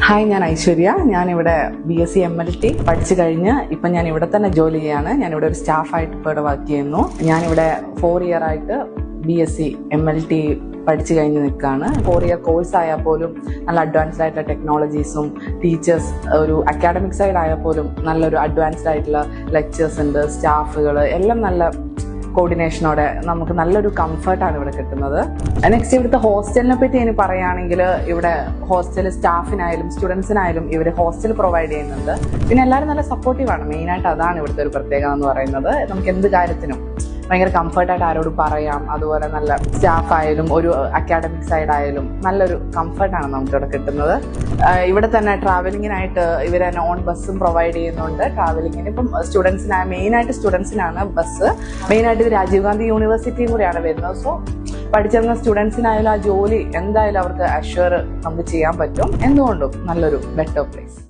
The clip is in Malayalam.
ഹായ്, ഞാൻ ഐശ്വര്യ. ഞാനിവിടെ BSc MLT പഠിച്ചു കഴിഞ്ഞ് ഇപ്പം ഞാൻ ഇവിടെ തന്നെ ജോലി ചെയ്യാണ്. ഞാനിവിടെ ഒരു സ്റ്റാഫായിട്ട് ഇപ്പോൾ ഇവിടെ വർക്ക് ചെയ്യുന്നു. ഞാനിവിടെ 4 ഇയർ ആയിട്ട് BSc MLT പഠിച്ചു കഴിഞ്ഞ് നിൽക്കുകയാണ്. 4 ഇയർ കോഴ്സ് ആയാൽ പോലും നല്ല അഡ്വാൻസ്ഡ് ആയിട്ടുള്ള ടെക്നോളജീസും ടീച്ചേഴ്സ്, ഒരു അക്കാഡമിക് സൈഡ് ആയാൽ പോലും നല്ലൊരു അഡ്വാൻസ്ഡ് ആയിട്ടുള്ള ലെക്ചേഴ്സ് ഉണ്ട്, സ്റ്റാഫുകൾ എല്ലാം നല്ല കോർഡിനേഷനോടെ നമുക്ക് നല്ലൊരു കംഫർട്ടാണ് ഇവിടെ കിട്ടുന്നത്. നെക്സ്റ്റ് ഇവിടുത്തെ ഹോസ്റ്റലിനെ പറ്റി ഇനി പറയുകയാണെങ്കിൽ, ഇവിടെ ഹോസ്റ്റൽ സ്റ്റാഫിനായാലും സ്റ്റുഡൻസിനായാലും ഇവർ ഹോസ്റ്റൽ പ്രൊവൈഡ് ചെയ്യുന്നുണ്ട്. പിന്നെ എല്ലാവരും നല്ല സപ്പോർട്ടീവാണ്. മെയിനായിട്ട് അതാണ് ഇവിടുത്തെ ഒരു പ്രത്യേകത എന്ന് പറയുന്നത്. നമുക്ക് എന്ത് കാര്യത്തിനും ഭയങ്കര കംഫർട്ടായിട്ട് ആരോടും പറയാം. അതുപോലെ നല്ല സ്റ്റാഫായാലും ഒരു അക്കാഡമിക് സൈഡ് ആയാലും നല്ലൊരു കംഫർട്ടാണ് നമുക്കിവിടെ കിട്ടുന്നത്. ഇവിടെ തന്നെ ട്രാവലിങ്ങിനായിട്ട് ഇവർ തന്നെ ഓൺ ബസ്സും പ്രൊവൈഡ് ചെയ്യുന്നുണ്ട്. ട്രാവലിങ്ങിന് ഇപ്പം മെയിനായിട്ട് സ്റ്റുഡൻസിനാണ് ബസ്. മെയിനായിട്ട് ഇത് രാജീവ് ഗാന്ധി യൂണിവേഴ്സിറ്റിയും കൂടിയാണ് വരുന്നത്. സോ പഠിച്ചിരുന്ന സ്റ്റുഡൻസിനായാലും ആ ജോലി എന്തായാലും അവർക്ക് അഷ്വർ നമുക്ക് ചെയ്യാൻ പറ്റും. എന്തുകൊണ്ടും നല്ലൊരു ബെറ്റർ പ്ലേസ്.